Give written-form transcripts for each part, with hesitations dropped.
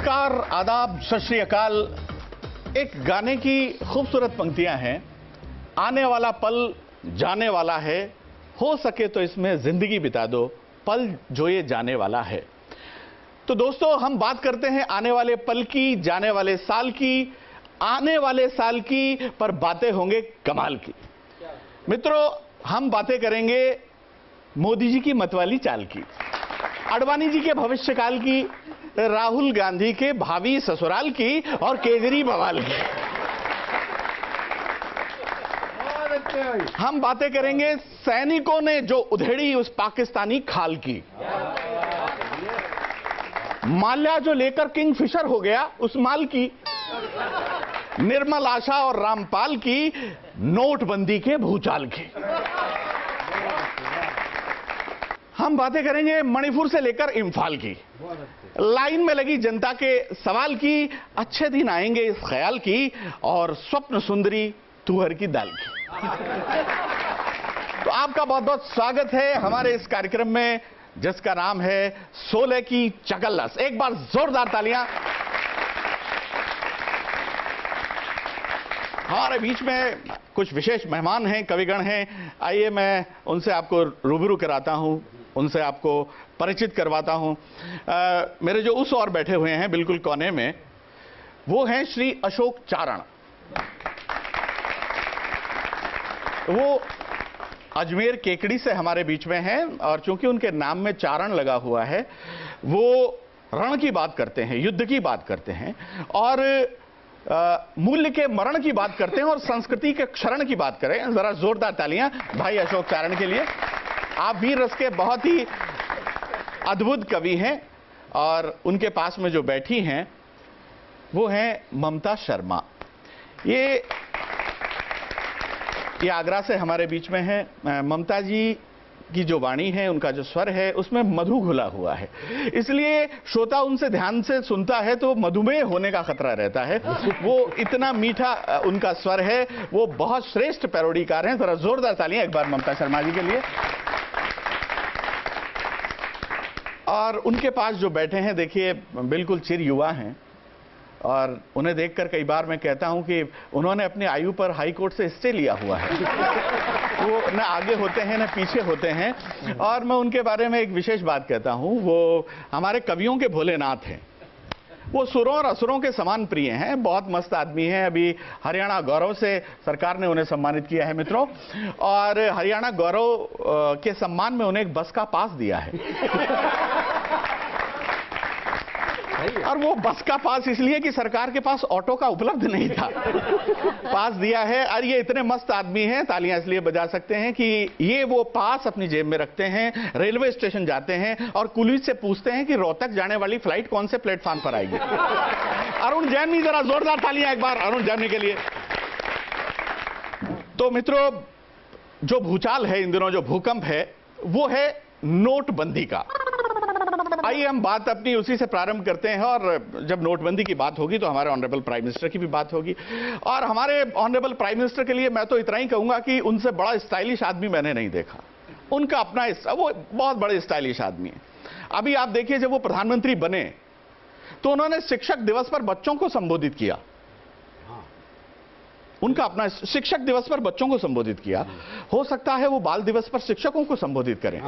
नमस्कार, आदाब, सत श्री अकाल। एक गाने की खूबसूरत पंक्तियां हैं। आने वाला पल जाने वाला है, हो सके तो इसमें जिंदगी बिता दो, पल जो ये जाने वाला है। तो दोस्तों, हम बात करते हैं आने वाले पल की, जाने वाले साल की, आने वाले साल की, पर बातें होंगे कमाल की। मित्रों, हम बातें करेंगे मोदी जी की मतवाली चाल की, आडवाणी जी के भविष्यकाल की, राहुल गांधी के भावी ससुराल की और केजरीवाल की। हम बातें करेंगे सैनिकों ने जो उधेड़ी उस पाकिस्तानी खाल की, माल्या जो लेकर किंगफिशर हो गया उस माल की, निर्मल आशा और रामपाल की नोटबंदी के भूचाल की। हम बातें करेंगे मणिपुर से लेकर इम्फाल की, लाइन में लगी जनता के सवाल की, अच्छे दिन आएंगे इस ख्याल की, और स्वप्न सुंदरी तुअर की दाल की। तो आपका बहुत बहुत स्वागत है हमारे इस कार्यक्रम में, जिसका नाम है 16 की चकल्लस। एक बार जोरदार तालियां। हमारे बीच में कुछ विशेष मेहमान हैं, कविगण हैं। आइए मैं उनसे आपको रूबरू कराता हूं, उनसे आपको परिचित करवाता हूं। मेरे जो उस ओर बैठे हुए हैं बिल्कुल कोने में, वो हैं श्री अशोक चारण। वो अजमेर केकड़ी से हमारे बीच में हैं, और चूंकि उनके नाम में चारण लगा हुआ है, वो रण की बात करते हैं, युद्ध की बात करते हैं, और मूल्य के मरण की बात करते हैं, और संस्कृति के क्षरण की बात करें। जरा जोरदार तालियां भाई अशोक चारण के लिए। आप वीर रस के बहुत ही अद्भुत कवि हैं, और उनके पास में जो बैठी हैं वो हैं ममता शर्मा। ये आगरा से हमारे बीच में है। ममता जी की जो वाणी है, उनका जो स्वर है, उसमें मधु घुला हुआ है, इसलिए श्रोता उनसे ध्यान से सुनता है तो मधुमेह होने का खतरा रहता है। वो इतना मीठा उनका स्वर है, वो बहुत श्रेष्ठ पैरोडीकार हैं। जरा जोरदार तालियां एक बार ममता शर्मा जी के लिए। और उनके पास जो बैठे हैं, देखिए बिल्कुल चिर युवा हैं, और उन्हें देखकर कई बार मैं कहता हूं कि उन्होंने अपनी आयु पर हाई कोर्ट से स्टे लिया हुआ है। वो न आगे होते हैं न पीछे होते हैं। और मैं उनके बारे में एक विशेष बात कहता हूं, वो हमारे कवियों के भोलेनाथ हैं। वो सुरों और असुरों के समान प्रिय हैं, बहुत मस्त आदमी हैं। अभी हरियाणा गौरव से सरकार ने उन्हें सम्मानित किया है मित्रों, और हरियाणा गौरव के सम्मान में उन्हें एक बस का पास दिया है। और वो बस का पास इसलिए कि सरकार के पास ऑटो का उपलब्ध नहीं था, पास दिया है। और ये इतने मस्त आदमी हैं, तालियां इसलिए बजा सकते हैं कि ये वो पास अपनी जेब में रखते हैं, रेलवे स्टेशन जाते हैं और कुली से पूछते हैं कि रोहतक जाने वाली फ्लाइट कौन से प्लेटफॉर्म पर आएगी। अरुण जैनी, जरा जोरदार तालियां एक बार अरुण जैनी के लिए। तो मित्रों, जो भूचाल है इन दिनों, जो भूकंप है, वो है नोटबंदी का। आइए हम बात अपनी उसी से प्रारंभ करते हैं, और जब नोटबंदी की बात होगी तो हमारे ऑनरेबल प्राइम मिनिस्टर की भी बात होगी। और हमारे ऑनरेबल प्राइम मिनिस्टर के लिए मैं तो इतना ही कहूंगा कि उनसे बड़ा स्टाइलिश आदमी मैंने नहीं देखा। उनका अपना, वो बहुत बड़े स्टाइलिश आदमी है। अभी आप देखिए, जब वो प्रधानमंत्री बने तो उन्होंने शिक्षक दिवस पर बच्चों को संबोधित किया। उनका अपना, शिक्षक दिवस पर बच्चों को संबोधित किया। हो सकता है वो बाल दिवस पर शिक्षकों को संबोधित करें,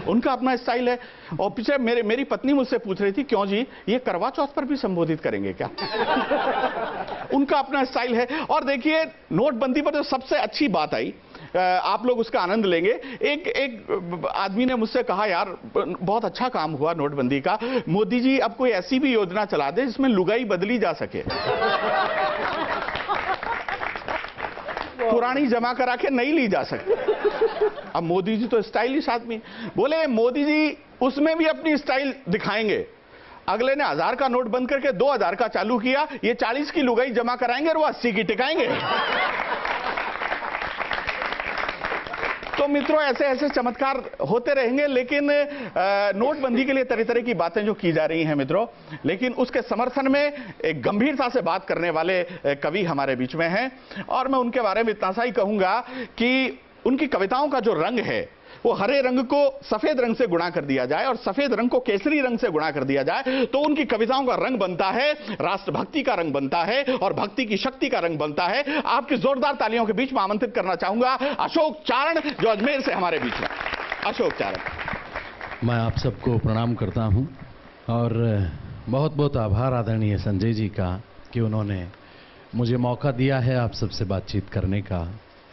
उनका अपना स्टाइल है। और पीछे मेरी पत्नी मुझसे पूछ रही थी, क्यों जी, ये करवा चौथ पर भी संबोधित करेंगे क्या? उनका अपना स्टाइल है। और देखिए, नोटबंदी पर जो सबसे अच्छी बात आई, आप लोग उसका आनंद लेंगे। एक आदमी ने मुझसे कहा, यार बहुत अच्छा काम हुआ नोटबंदी का, मोदी जी अब कोई ऐसी भी योजना चला दे जिसमें लुगाई बदली जा सके, पुरानी जमा करा के नहीं ली जा सकती। अब मोदी जी तो स्टाइलिश आदमी, बोले मोदी जी उसमें भी अपनी स्टाइल दिखाएंगे। अगले ने 1000 का नोट बंद करके 2000 का चालू किया, ये 40 की लुगाई जमा कराएंगे और वो 80 की टिकाएंगे। तो मित्रों, ऐसे ऐसे चमत्कार होते रहेंगे। लेकिन नोटबंदी के लिए तरह तरह की बातें जो की जा रही हैं मित्रों, लेकिन उसके समर्थन में एक गंभीरता से बात करने वाले कवि हमारे बीच में हैं, और मैं उनके बारे में इतना सा ही कहूंगा कि उनकी कविताओं का जो रंग है वो हरे रंग को सफेद रंग से गुणा कर दिया जाए और सफेद रंग को केसरी रंग से गुणा कर दिया जाए तो उनकी कविताओं का रंग बनता है, राष्ट्रभक्ति का रंग बनता है और भक्ति की शक्ति का रंग बनता है। आपकी जोरदार तालियों के बीच में आमंत्रित करना चाहूंगा अशोक चारण, जो अजमेर से हमारे बीच में। अशोक चारण। मैं आप सबको प्रणाम करता हूं और बहुत बहुत आभार आदरणीय संजय जी का कि उन्होंने मुझे मौका दिया है आप सबसे बातचीत करने का,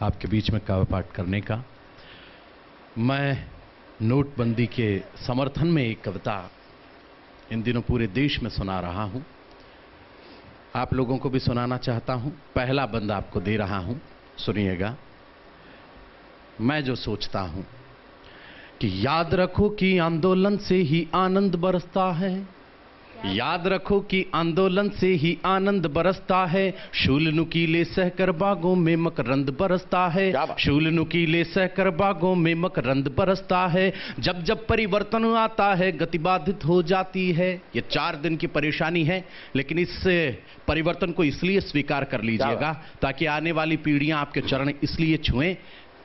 आपके बीच में काव्य पाठ करने का। मैं नोटबंदी के समर्थन में एक कविता इन दिनों पूरे देश में सुना रहा हूं, आप लोगों को भी सुनाना चाहता हूं। पहला बंद आपको दे रहा हूं, सुनिएगा। मैं जो सोचता हूं कि याद रखो कि आंदोलन से ही आनंद बरसता है, याद रखो कि आंदोलन से ही आनंद बरसता है, शूल नुकीले सहकर बागों में मकरंद बरसता है, शूल नुकीले सहकर बागों में मकरंद बरसता है, जब जब परिवर्तन आता है गति बाधित हो जाती है। ये 4 दिन की परेशानी है, लेकिन इस परिवर्तन को इसलिए स्वीकार कर लीजिएगा ताकि आने वाली पीढ़ियां आपके चरण इसलिए छुएं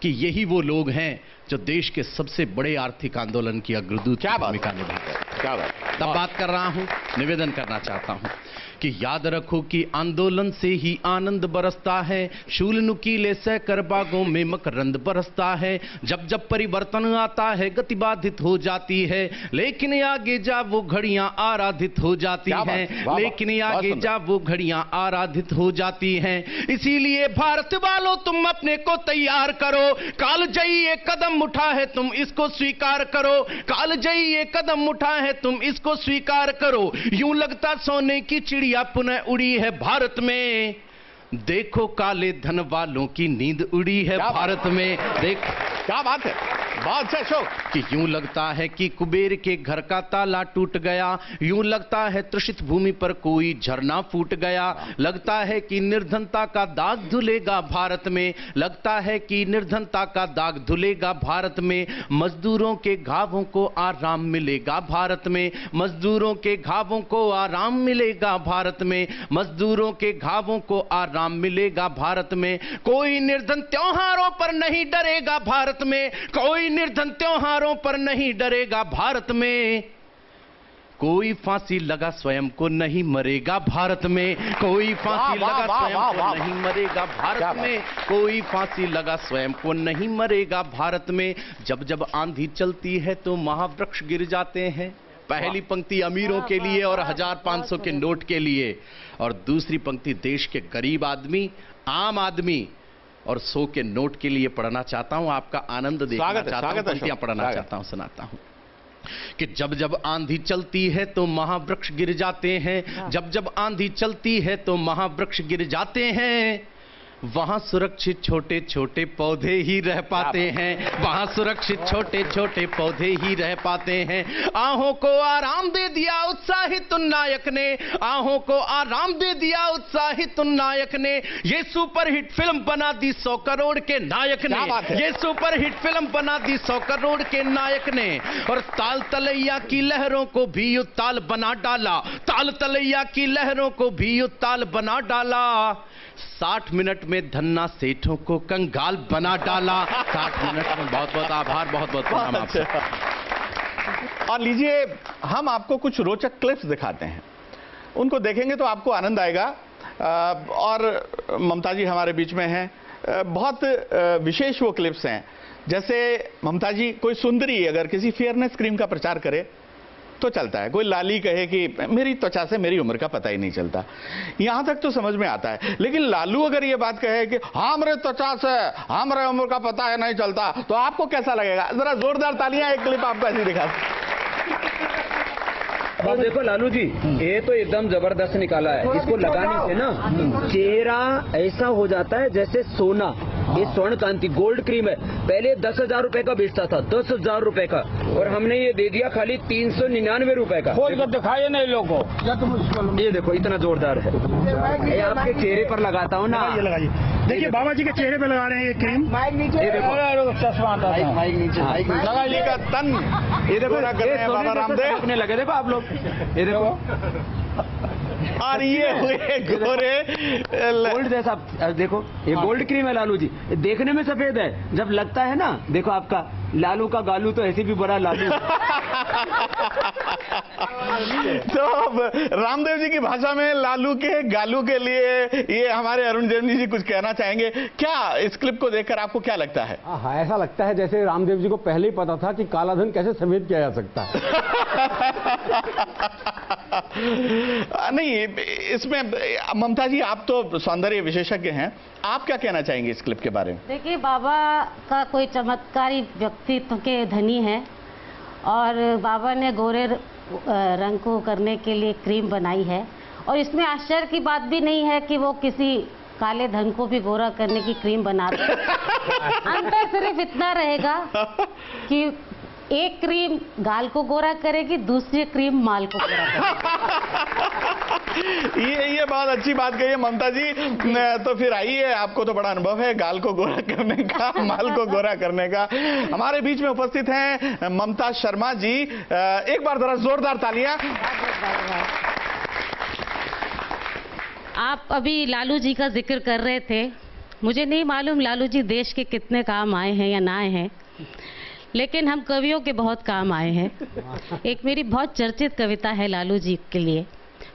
कि यही वो लोग हैं जो देश के सबसे बड़े आर्थिक आंदोलन की अग्रदूत भूमिका निभाते हैं। क्या बात, तब बात कर रहा हूं, निवेदन करना चाहता हूं कि याद रखो कि आंदोलन से ही आनंद बरसता है, शूल नुकीले सहकर बागों में मकरंद बरसता है, जब जब परिवर्तन आता है गति बाधित हो जाती है, लेकिन आगे जा वो घड़ियां आराधित हो जाती हैं, लेकिन आगे जा वो घड़ियां आराधित हो जाती हैं। इसीलिए भारत वालों तुम अपने को तैयार करो, कालजयी एक कदम उठा है तुम इसको स्वीकार करो, कालजयी एक कदम उठा है तुम इसको स्वीकार करो। यूं लगता सोने की चिड़िया पुनः उड़ी है भारत में, देखो काले धन वालों की नींद उड़ी है भारत में। देख क्या बात है, बहुत से अशोक। कि यूं लगता है कि कुबेर के घर का ताला टूट गया, यूं लगता है तृषित भूमि पर कोई झरना फूट गया, लगता है कि निर्धनता का दाग धुलेगा भारत में, लगता है कि निर्धनता का दाग धुलेगा भारत में, मजदूरों के घावों को आराम मिलेगा भारत में, मजदूरों के घावों को आराम मिलेगा भारत में, मजदूरों के घावों को आराम मिलेगा भारत में। कोई निर्धन त्योहारों पर नहीं डरेगा भारत में, कोई निर्धन त्योहारों पर नहीं डरेगा भारत में, कोई फांसी लगा स्वयं को नहीं मरेगा भारत में, कोई फांसी लगा स्वयं को नहीं मरेगा भारत में, कोई फांसी लगा स्वयं को नहीं मरेगा भारत में। जब जब आंधी चलती है तो महावृक्ष गिर जाते हैं। पहली पंक्ति अमीरों के लिए और 1500 के नोट के लिए, और दूसरी पंक्ति देश के गरीब आदमी, आम आदमी और 100 के नोट के लिए पढ़ना चाहता हूं। आपका आनंद देखना चाहता हूं, पंक्तियां पढ़ना चाहता हूं, सुनाता हूं कि जब जब आंधी चलती है तो महावृक्ष गिर जाते हैं, जब जब आंधी चलती है तो महावृक्ष गिर जाते हैं, वहां सुरक्षित छोटे छोटे पौधे ही रह पाते हैं, वहां सुरक्षित छोटे छोटे पौधे ही रह पाते हैं। आहों को आराम दे दिया उत्साहित उन नायक ने, आहों को आराम दे दिया उत्साहित उन नायक ने, ये सुपरहिट फिल्म बना दी 100 करोड़ के नायक ने, ये सुपरहिट फिल्म बना दी 100 करोड़ के नायक ने, और ताल तलैया की लहरों को भी उत्ताल बना डाला, ताल तलैया की लहरों को भी उत्ताल बना डाला, 60 मिनट में धन्ना सेठों को कंगाल बना डाला। 60 मिनट में। बहुत बहुत आभार, बहुत बहुत प्रणाम आपसे। और लीजिए, हम आपको कुछ रोचक क्लिप्स दिखाते हैं, उनको देखेंगे तो आपको आनंद आएगा। और ममता जी हमारे बीच में हैं, बहुत विशेष वो क्लिप्स हैं। जैसे ममता जी, कोई सुंदरी अगर किसी फेयरनेस क्रीम का प्रचार करे तो चलता है, कोई लाली कहे कि मेरी त्वचा से मेरी उम्र का पता ही नहीं चलता, यहां तक तो समझ में आता है। लेकिन लालू अगर ये बात कहे कि हमारे त्वचा से हमारे उम्र का पता है नहीं चलता, तो आपको कैसा लगेगा? जरा जोरदार तालियां, एक क्लिप आपको ऐसी दिखा। तो देखो लालू जी, ये तो एकदम जबरदस्त निकाला है। इसको लगाने से ना चेहरा ऐसा हो जाता है जैसे सोना। ये स्वर्ण कांति गोल्ड क्रीम है, पहले 10,000 रुपए का बेचता था, 10,000 रुपए का, और हमने ये दे दिया खाली 399 रुपए का। खोल कर दिखाइए नहीं लोगों को। ये देखो इतना जोरदार है, ये आपके चेहरे पर लगाता हूँ ना। ये लगाइए, देखिए बाबा जी के चेहरे पे लगा रहे हैं ये क्रीम। ये देखो चश्मा आता है, माइक नीचे लगाइए का तन, ये देखो बाबा रामदेव अपने लगे, देखो आप लोग, ये देखो। और ये हुए गोरे गोल्ड जैसा, देखो ये गोल्ड क्रीम है लालू जी, देखने में सफेद है, जब लगता है ना, देखो आपका लालू का गालू तो ऐसे भी बड़ा लालू। तो अब रामदेव जी की भाषा में लालू के गालू के लिए ये हमारे अरुण जेटली जी कुछ कहना चाहेंगे क्या? इस क्लिप को देखकर आपको क्या लगता है? हाँ, ऐसा लगता है जैसे रामदेव जी को पहले ही पता था कि काला धन कैसे सफेद किया जा सकता है। नहीं, इसमें ममता जी आप तो सौंदर्य विशेषज्ञ हैं, आप क्या कहना चाहेंगे इस क्लिप के बारे में? देखिए, बाबा का कोई चमत्कारी व्यक्तित्व के धनी है और बाबा ने गोरे रंग को करने के लिए क्रीम बनाई है और इसमें आश्चर्य की बात भी नहीं है कि वो किसी काले धन को भी गोरा करने की क्रीम बनाते हैं। अंतर सिर्फ इतना रहेगा कि एक क्रीम गाल को गोरा करेगी, दूसरी क्रीम माल को गोरा करेगी। ये बहुत अच्छी बात कही है ममता जी। तो फिर आइए, आपको तो बड़ा अनुभव है गाल को गोरा करने का, माल को गोरा करने का। हमारे बीच में उपस्थित हैं ममता शर्मा जी। एक बार जरा जोरदार तालियां। आप अभी लालू जी का जिक्र कर रहे थे, मुझे नहीं मालूम लालू जी देश के कितने काम आए हैं या ना आए हैं, लेकिन हम कवियों के बहुत काम आए हैं। एक मेरी बहुत चर्चित कविता है लालू जी के लिए,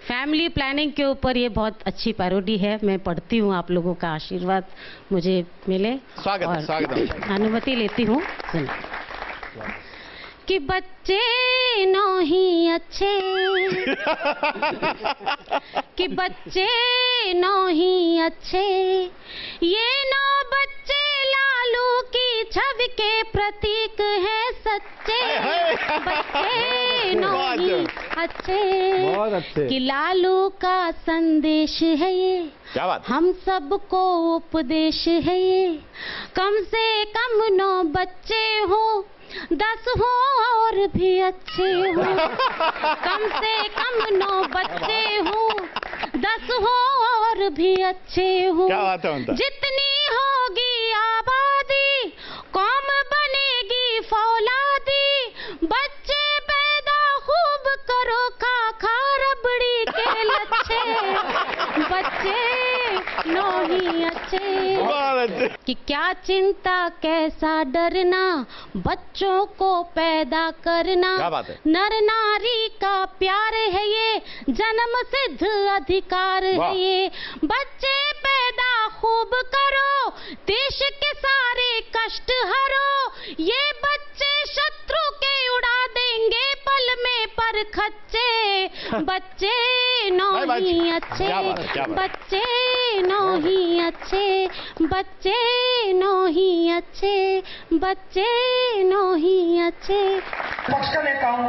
फैमिली प्लानिंग के ऊपर। ये बहुत अच्छी पैरोडी है, मैं पढ़ती हूँ, आप लोगों का आशीर्वाद मुझे मिले। स्वागत है, स्वागत है। अनुमति लेती हूँ। कि बच्चे नौ ही अच्छे, कि बच्चे नौ ही अच्छे, ये नौ बच्चे लालू की छवि के प्रतीक है सच्चे। बच्चे नौ ही अच्छे, बहुत अच्छे। कि लालू का संदेश है ये, क्या बात? हम सबको उपदेश है ये। कम से कम 9 बच्चे हो, 10 हो और भी अच्छे हो। कम से कम 9 बच्चे हो, 10 हो और भी अच्छे हो। क्या बात है ममता? जितनी होगी आबादी, कौम बनेगी फौलादी। बच्चे पैदा खूब करो, खा खा रबड़ी के लच्छे। बच्चे नौ ही अच्छे, कि क्या चिंता कैसा डरना, बच्चों को पैदा करना। क्या बात है? नर नारी का प्यार है ये, जन्म सिद्ध अधिकार है ये। बच्चे पैदा खूब करो, देश के सारे कष्ट हरो। ये बच्चे शत्रु के उड़ा देंगे पल में पर खच्चे। बच्चे नौ ही अच्छे, बच्चे नौ ही अच्छे, बच्चे नौ ही अच्छे, बच्चे नौ ही अच्छे। पक्ष का नेता हूं,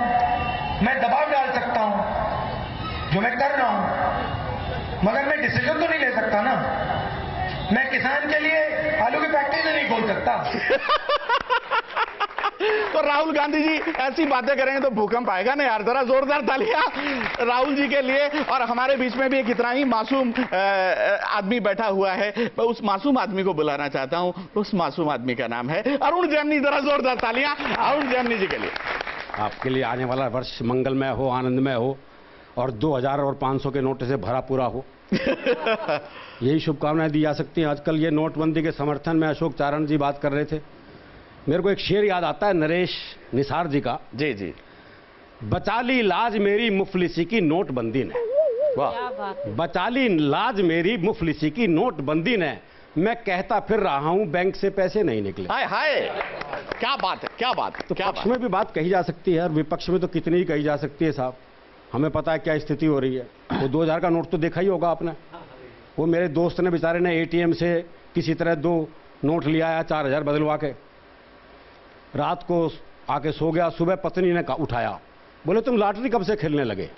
मैं दबाव डाल सकता हूं जो मैं कर रहा हूं, मगर मैं डिसीजन तो नहीं ले सकता ना। मैं किसान के लिए आलू की फैक्ट्री तो नहीं खोल सकता। तो राहुल गांधी जी ऐसी बातें करेंगे तो भूकंप आएगा ना यार। जरा जोरदार तालियां राहुल जी के लिए। और हमारे बीच में भी एक इतना ही मासूम आदमी बैठा हुआ है, मैं उस मासूम आदमी को बुलाना चाहता हूं। उस मासूम आदमी का नाम है अरुण जेटली। जरा जोरदार तालियां अरुण जेटली जी के लिए। आपके लिए आने वाला वर्ष मंगलमय हो, आनंदमय हो और 2000 और 500 के नोट से भरा पूरा हो। यही शुभकामनाएं दी जा सकती हैं। आजकल ये नोटबंदी के समर्थन में अशोक चारण जी बात कर रहे थे, मेरे को एक शेर याद आता है नरेश निसार जी का। जी जी। बचा ली लाज मेरी मुफलिसी की नोटबंदी ने। वाह। बचा ली लाज मेरी मुफलिसी की नोटबंदी ने, मैं कहता फिर रहा हूं बैंक से पैसे नहीं निकले। हाय हाय, क्या बात है, क्या बात है। तो क्या पक्ष में भी बात कही जा सकती है और विपक्ष में तो कितनी ही कही जा सकती है साहब। हमें पता है क्या स्थिति हो रही है। वो 2000 का नोट तो देखा ही होगा आपने। वो मेरे दोस्त ने बेचारे ने एटीएम से किसी तरह 2 नोट लिया है 4000 बदलवा के, रात को आके सो गया। सुबह पत्नी ने उठाया, बोले तुम लॉटरी कब से खेलने लगे?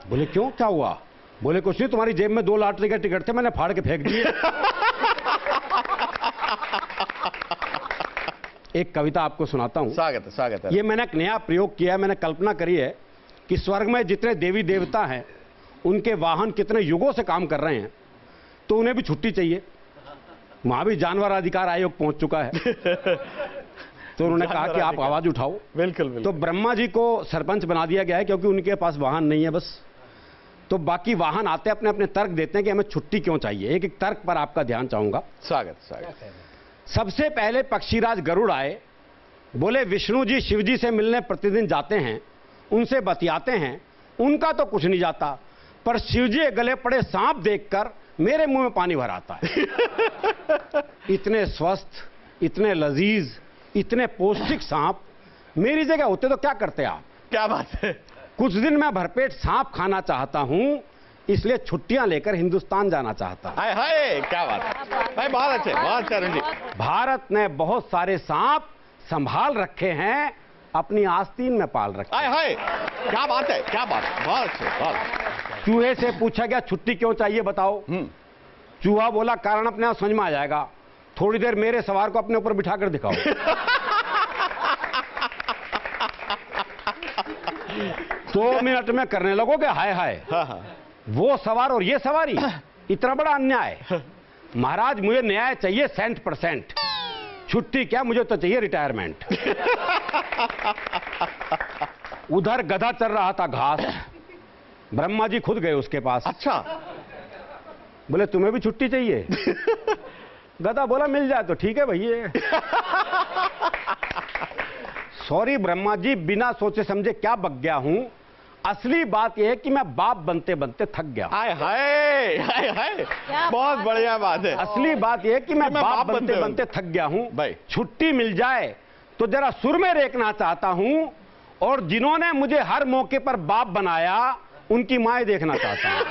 बोले क्यों, क्या हुआ? बोले कुछ नहीं, तुम्हारी जेब में 2 लॉटरी के टिकट थे, मैंने फाड़ के फेंक दिए। एक कविता आपको सुनाता हूं। स्वागत है, स्वागत है। ये मैंने एक नया प्रयोग किया है। मैंने कल्पना करी है कि स्वर्ग में जितने देवी देवता हैं उनके वाहन कितने युगों से काम कर रहे हैं, तो उन्हें भी छुट्टी चाहिए। वहां भी जानवर अधिकार आयोग पहुंच चुका है। तो उन्होंने कहा कि आप आवाज उठाओ। बिल्कुल बिल्कुल। तो ब्रह्मा जी को सरपंच बना दिया गया है क्योंकि उनके पास वाहन नहीं है बस। तो बाकी वाहन आते अपने अपने तर्क देते हैं कि हमें छुट्टी क्यों चाहिए। एक एक तर्क पर आपका ध्यान चाहूंगा। स्वागत, स्वागत। सबसे पहले पक्षीराज गरुड़ आए, बोले विष्णु जी शिव जी से मिलने प्रतिदिन जाते हैं, उनसे बतियाते हैं, उनका तो कुछ नहीं जाता, पर शिव जी के गले पड़े सांप देखकर मेरे मुंह में पानी भर आता है। इतने स्वस्थ, इतने लजीज, इतने पौष्टिक सांप मेरी जगह होते तो क्या करते आप? क्या बात है। कुछ दिन मैं भरपेट सांप खाना चाहता हूं, इसलिए छुट्टियां लेकर हिंदुस्तान जाना चाहता हूं। हाय हाय, क्या बात है भाई, बहुत अच्छे, बहुत अच्छे अरुण जी। भारत ने बहुत सारे सांप संभाल रखे हैं, अपनी आस्तीन में पाल रखे। हाय हाय, क्या बात है, क्या बात है, बहुत अच्छे, बहुत अच्छे। चूहे से पूछा गया छुट्टी क्यों चाहिए बताओ? चूहा बोला कारण अपने आप समझ में आ जाएगा, थोड़ी देर मेरे सवार को अपने ऊपर बिठाकर दिखाओ। 2 मिनट में करने लगोगे हाय हाय। वो सवार और ये सवारी, इतना बड़ा अन्याय। महाराज मुझे न्याय चाहिए 100%, छुट्टी क्या, मुझे तो चाहिए रिटायरमेंट। उधर गधा चल रहा था घास, ब्रह्मा जी खुद गए उसके पास। अच्छा, बोले तुम्हें भी छुट्टी चाहिए? गधा बोला मिल जाए तो ठीक है भैया। सॉरी ब्रह्मा जी, बिना सोचे समझे क्या बक गया हूं, असली बात यह है कि मैं बाप बनते बनते थक गया। हाय हाय, हाय हाय, बहुत बढ़िया बात है। असली बात यह है कि मैं बाप बनते बनते थक गया हूं भाई। छुट्टी मिल जाए तो जरा सुर में रेखना चाहता हूं, और जिन्होंने मुझे हर मौके पर बाप बनाया उनकी माएं देखना चाहता हूं।